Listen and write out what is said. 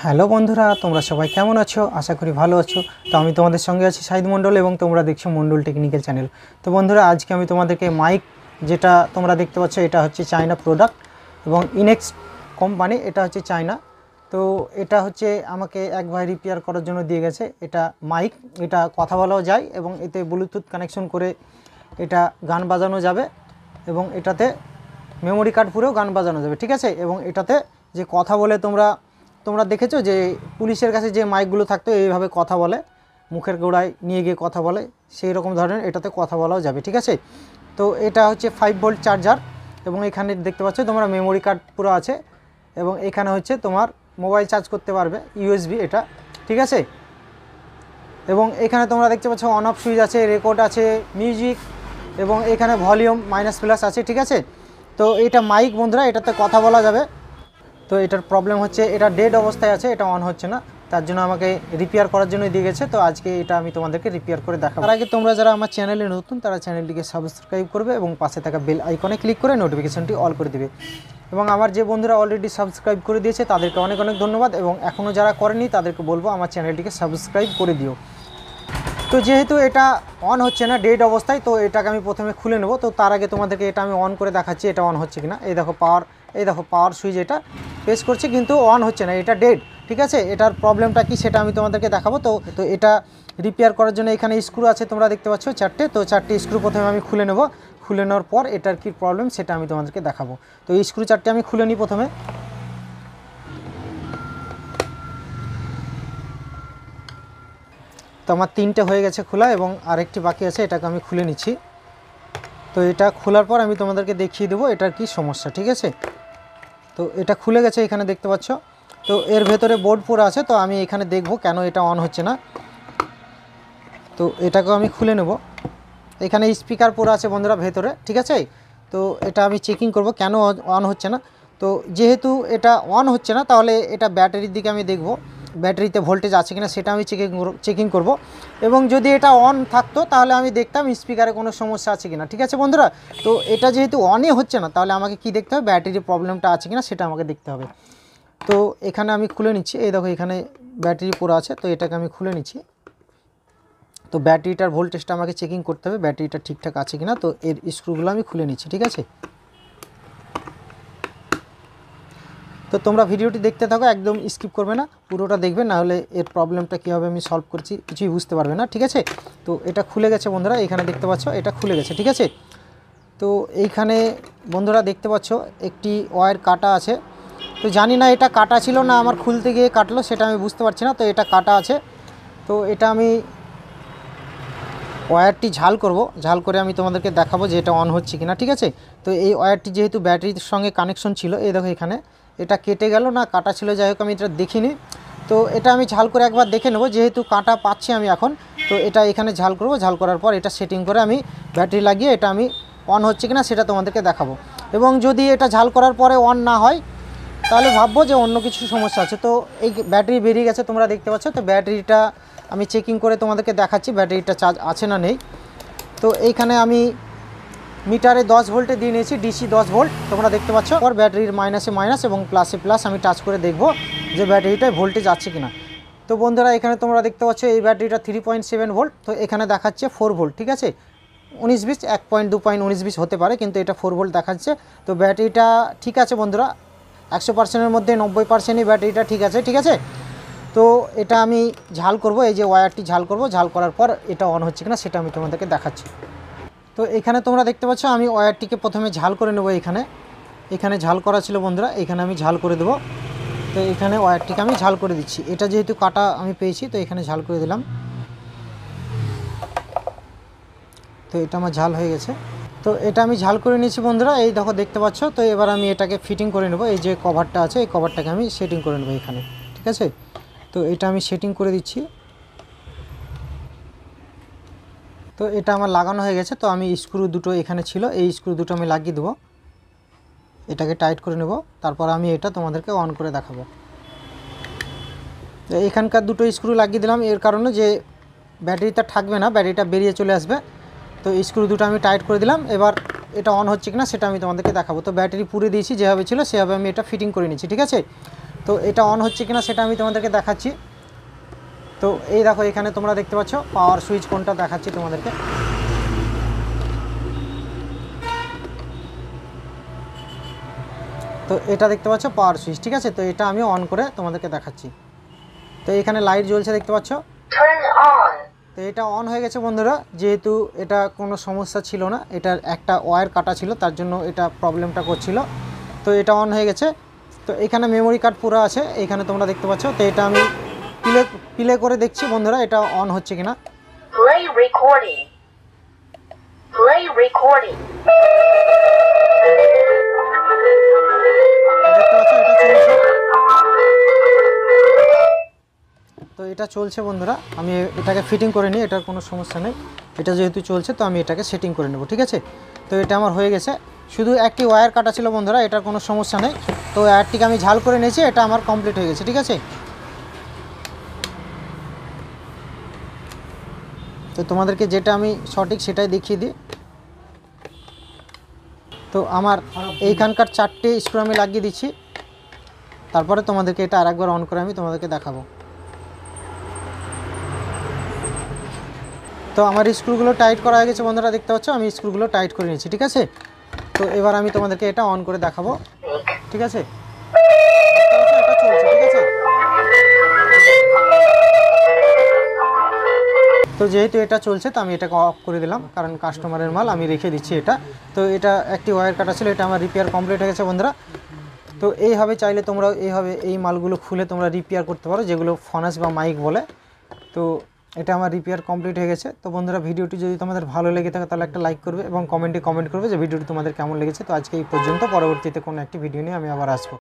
Hello বন্ধুরা, তোমরা সবাই কেমন আছো? আশা করি ভালো আছো। তো আমি তোমাদের সঙ্গে আছি সাইদ মণ্ডল এবং তোমরা দেখছো মণ্ডল টেকনিক্যাল চ্যানেল। তো বন্ধুরা, আজকে আমি তোমাদেরকে মাইক, যেটা তোমরা দেখতে পাচ্ছ, এটা হচ্ছে চায়না প্রোডাক্ট এবং ইনেক্স কোম্পানি, এটা হচ্ছে চায়না। তো এটা হচ্ছে আমাকে এক ভাই রিপেয়ার করার জন্য দিয়ে গেছে। এটা মাইক, এটা কথা বলাও যায় এবং এতে ব্লুটুথ কানেকশন করে এটা গান বাজানো যাবে এবং এটাতে মেমোরি কার্ড পুরেও গান বাজানো যাবে, ঠিক আছে। এবং এটাতে যে কথা বলে তোমরা দেখেছো যে পুলিশের কাছে যে মাইকগুলো থাকতো এইভাবে কথা বলে, মুখের গোড়ায় নিয়ে গিয়ে কথা বলে, সেই রকম ধরনের এটাতে কথা বলাও যাবে, ঠিক আছে। তো এটা হচ্ছে 5 ভোল্ট চার্জার এবং এখানে দেখতে পাচ্ছ তোমরা মেমোরি কার্ড পুরো আছে এবং এখানে হচ্ছে তোমার মোবাইল চার্জ করতে পারবে, ইউএসবি এটা, ঠিক আছে। এবং এখানে তোমরা দেখতে পাচ্ছ অন অফ সুইচ আছে, রেকর্ড আছে, মিউজিক এবং এখানে ভলিউম মাইনাস প্লাস আছে, ঠিক আছে। তো এটা মাইক বন্ধুরা, এটাতে কথা বলা যাবে। তো এটার প্রবলেম হচ্ছে এটা ডেড অবস্থায় আছে, এটা অন হচ্ছে না, তার জন্য আমাকে রিপেয়ার করার জন্য দিয়ে গেছে। তো আজকে এটা আমি তোমাদেরকে রিপেয়ার করে দেখাবো। তার আগে তোমরা যারা আমার চ্যানেলে নতুন তারা চ্যানেলটিকে সাবস্ক্রাইব করবে এবং পাশে থাকা বেল আইকনে ক্লিক করে নোটিফিকেশনটি অল করে দেবে। এবং আমার যে বন্ধুরা অলরেডি সাবস্ক্রাইব করে দিয়েছে তাদেরকে অনেক অনেক ধন্যবাদ এবং এখনও যারা করেনি তাদেরকে বলবো আমার চ্যানেলটিকে সাবস্ক্রাইব করে দিও। তো যেহেতু এটা অন হচ্ছে না, ডেড অবস্থায়, তো এটাকে আমি প্রথমে খুলে নেব। তো তার আগে তোমাদেরকে এটা আমি অন করে দেখাচ্ছি এটা অন হচ্ছে কিনা। এই দেখো পাওয়ার সুইচ এটা প্রেস করছে কিন্তু অন হচ্ছে না, এটা ডেড, ঠিক আছে। এটার প্রবলেমটা কি সেটা আমি তোমাদেরকে দেখাবো। তো এটা রিপেয়ার করার জন্য এখানে স্ক্রু আছে, তোমরা দেখতে পাচ্ছ চারটে। তো চারটে স্ক্রু প্রথমে আমি খুলে নেব, খুলে নেওয়ার পর এটার কি প্রবলেম সেটা আমি তোমাদেরকে দেখাবো। তো এই স্ক্রু চারটে আমি খুলে নিই প্রথমে। তো আমার তিনটে হয়ে গেছে খোলা এবং আরেকটি বাকি আছে, এটাকে আমি খুলে নিচ্ছি। তো এটা খোলার পর আমি তোমাদেরকে দেখিয়ে দেবো এটার কি সমস্যা, ঠিক আছে। তো এটা খুলে গেছে, এখানে দেখতে পাচ্ছ। তো এর ভেতরে বোর্ড পুরো আছে, তো আমি এখানে দেখব কেন এটা অন হচ্ছে না। তো এটাকেও আমি খুলে নেব। এখানে স্পিকার পুরো আছে বন্ধুরা ভেতরে, ঠিক আছে। তো এটা আমি চেকিং করব কেন অন হচ্ছে না। তো যেহেতু এটা অন হচ্ছে না, তাহলে এটা ব্যাটারির দিকে আমি দেখব, ব্যাটারিতে ভোল্টেজ আছে কিনা সেটা আমি চেকিং করব। এবং যদি এটা অন থাকতো তাহলে আমি দেখতাম স্পিকারে কোনো সমস্যা আছে কিনা, ঠিক আছে বন্ধুরা। তো এটা যেহেতু অনই হচ্ছে না, তাহলে আমাকে কি দেখতে হবে, ব্যাটারির প্রবলেমটা আছে কিনা সেটা আমাকে দেখতে হবে। তো এখানে আমি খুলে নিচ্ছি, এই দেখো এখানে ব্যাটারি পুরো আছে, তো এটাকে আমি খুলে নিচ্ছি। তো ব্যাটারিটার ভোল্টেজটা আমাকে চেকিং করতে হবে, ব্যাটারিটা ঠিকঠাক আছে কিনা। তো এর স্ক্রুগুলো আমি খুলে নিচ্ছি, ঠিক আছে। তো তোমরা ভিডিওটি দেখতে থাকো, একদম স্কিপ করবে না, পুরোটা দেখবে, না হলে এর প্রবলেমটা কীভাবে আমি সলভ করছি কিছুই বুঝতে পারবে না, ঠিক আছে। তো এটা খুলে গেছে বন্ধুরা, এখানে দেখতে পাচ্ছ এটা খুলে গেছে, ঠিক আছে। তো এইখানে বন্ধুরা দেখতে পাচ্ছ একটি ওয়্যার কাটা আছে। তো জানি না এটা কাটা ছিল না আমার খুলতে গিয়ে কাটলো, সেটা আমি বুঝতে পারছি না। তো এটা কাটা আছে, তো এটা আমি ওয়্যারটি ঝাল করব, ঝাল করে আমি তোমাদেরকে দেখাবো যে এটা অন হচ্ছে কিনা, ঠিক আছে। তো এই ওয়্যারটি যেহেতু ব্যাটারির সঙ্গে কানেকশন ছিল, এই দেখো এখানে এটা কেটে গেল না কাটা ছিল, যাই হোক আমি এটা দেখিনি। তো এটা আমি ঝাল করে একবার দেখে নেব, যেহেতু কাটা পাচ্ছি আমি এখন। তো এটা এখানে ঝাল করব, ঝাল করার পর এটা সেটিং করে আমি ব্যাটারি লাগিয়ে এটা আমি অন হচ্ছে কিনা সেটা তোমাদেরকে দেখাবো। এবং যদি এটা ঝাল করার পরে অন না হয় তাহলে ভাববো যে অন্য কিছু সমস্যা আছে। তো এই ব্যাটারি বেরিয়ে গেছে তোমরা দেখতে পাচ্ছ। তো ব্যাটারিটা আমি চেকিং করে তোমাদেরকে দেখাচ্ছি ব্যাটারিটা চার্জ আছে না নেই। তো এইখানে আমি মিটারে 10 ভোল্টে দিয়ে নিয়েছি, ডিসি 10 ভোল্ট তোমরা দেখতে পাচ্ছ। আর ব্যাটারির মাইনাসে মাইনাস এবং প্লাসে প্লাস আমি টাচ করে দেখব যে ব্যাটারিটায় ভোল্টেজ আছে কিনা। তো বন্ধুরা এখানে তোমরা দেখতে পাচ্ছ এই ব্যাটারিটা 3.7 ভোল্ট, তো এখানে দেখাচ্ছে 4 ভোল্ট, ঠিক আছে। 19-20 1.2.19-20 হতে পারে, কিন্তু এটা 4 ভোল্ট দেখাচ্ছে। তো ব্যাটারিটা ঠিক আছে বন্ধুরা, 100%-এর মধ্যে 90%ই ব্যাটারিটা ঠিক আছে, ঠিক আছে। তো এটা আমি ঝাল করব, এই যে ওয়্যারটি ঝাল করব, ঝাল করার পর এটা অন হচ্ছে কিনা সেটা আমি তোমাদেরকে দেখাচ্ছি। তো এখানে তোমরা দেখতে পাচ্ছ আমি ওয়্যারটিকে প্রথমে ঝাল করে নেব। এখানে ঝাল করা ছিল বন্ধুরা, এখানে আমি ঝাল করে দেব। তো এখানে ওয়্যারটিকে আমি ঝাল করে দিচ্ছি, এটা যেহেতু কাটা আমি পেয়েছি তো এখানে ঝাল করে দিলাম। তো এটা আমার ঝাল হয়ে গেছে। তো এটা আমি ঝাল করে নিয়েছি বন্ধুরা, এই দেখো দেখতে পাচ্ছ। তো এবার আমি এটাকে ফিটিং করে নেব, এই যে কভারটা আছে এই কভারটাকে আমি সেটিং করে নেব এখানে, ঠিক আছে। তো এটা আমি সেটিং করে দিচ্ছি। তো এটা আমার লাগানো হয়ে গেছে। তো আমি স্ক্রু দুটো এখানে ছিল, এই স্ক্রু দুটো আমি লাগিয়ে দেবো, এটাকে টাইট করে নেব, তারপর আমি এটা তোমাদেরকে অন করে দেখাবো। তো এখানকার দুটো স্ক্রু লাগিয়ে দিলাম এর কারণে যে ব্যাটারিটা থাকবে না, ব্যাটারিটা বেরিয়ে চলে আসবে। তো স্ক্রু দুটো আমি টাইট করে দিলাম, এবার এটা অন হচ্ছে কিনা সেটা আমি তোমাদেরকে দেখাবো। তো ব্যাটারি পুরে দিয়েছি, যেভাবে ছিল সেভাবে আমি এটা ফিটিং করে নিচ্ছি, ঠিক আছে। তো এটা অন হচ্ছে কিনা সেটা আমি তোমাদেরকে দেখাচ্ছি। তো এই দেখো এখানে তোমরা দেখতে পাচ্ছ পাওয়ার সুইচ কোনটা দেখাচ্ছি তোমাদেরকে। তো এটা দেখতে পাচ্ছ পাওয়ার সুইচ, ঠিক আছে। তো এটা আমি অন করে তোমাদেরকে দেখাচ্ছি। তো এখানে লাইট জ্বলছে দেখতে পাচ্ছ। তো এটা অন হয়ে গেছে বন্ধুরা, যেহেতু এটা কোনো সমস্যা ছিল না, এটার একটা ওয়্যার কাটা ছিল তার জন্য এটা প্রবলেমটা করছিল। তো এটা অন হয়ে গেছে। তো এখানে মেমোরি কার্ড পুরো আছে, এখানে তোমরা দেখতে পাচ্ছ। তো এটা আমি প্লে করে দেখছি বন্ধুরা এটা অন হচ্ছে কিনা। Play recording. Play recording. দেখতে পাচ্ছ এটা চলছে। তো এটা চলছে বন্ধুরা, আমি এটাকে ফিটিং করে নিই, এটার কোনো সমস্যা নেই। এটা যেহেতু চলছে তো আমি এটাকে সেটিং করে নেব, ঠিক আছে। তো এটা আমার হয়ে গেছে, শুধু একটি ওয়্যার কাটা ছিল বন্ধুরা, এটার কোনো সমস্যা নেই। তো ওয়্যারটিকে আমি ঝাল করে নিয়েছি, এটা আমার কমপ্লিট হয়ে গেছে, ঠিক আছে। তো তোমাদেরকে যেটা আমি সঠিক সেটাই দেখিয়ে দিই। তো আমার এইখানকার 4টে স্ক্রু আমি লাগিয়ে দিচ্ছি, তারপরে তোমাদেরকে এটা আরেকবার অন করে আমি তোমাদেরকে দেখাবো। তো আমার স্ক্রুগুলো টাইট করা হয়ে গেছে বন্ধুরা, দেখতে পাচ্ছ আমি স্ক্রুগুলো টাইট করে নিয়েছি, ঠিক আছে। তো এবার আমি তোমাদেরকে এটা অন করে দেখাবো, ঠিক আছে। এটা চলছে, ঠিক আছে। তো যেহেতু এটা চলছে তো আমি এটাকে অফ করে দিলাম, কারণ কাস্টমারের মাল আমি রেখে দিচ্ছি এটা। তো এটা একটি ওয়্যার কাটা ছিল, এটা আমার রিপেয়ার কমপ্লিট হয়ে গেছে বন্ধুরা। তো এইভাবে চাইলে তোমরা এইভাবে এই মালগুলো খুলে তোমরা রিপেয়ার করতে পারো, যেগুলো ফনাস বা মাইক বলে। তো এটা আমার রিপেয়ার কমপ্লিট হয়ে গেছে। তো বন্ধুরা ভিডিওটি যদি তোমাদের ভালো লেগে থাকে তাহলে একটা লাইক করবে এবং কমেন্টে কমেন্ট করবে যে ভিডিওটি তোমাদের কেমন লেগেছে। তো আজকে এই পর্যন্ত, পরবর্তীতে কোনো একটি ভিডিও নিয়ে আমি আবার আসবো।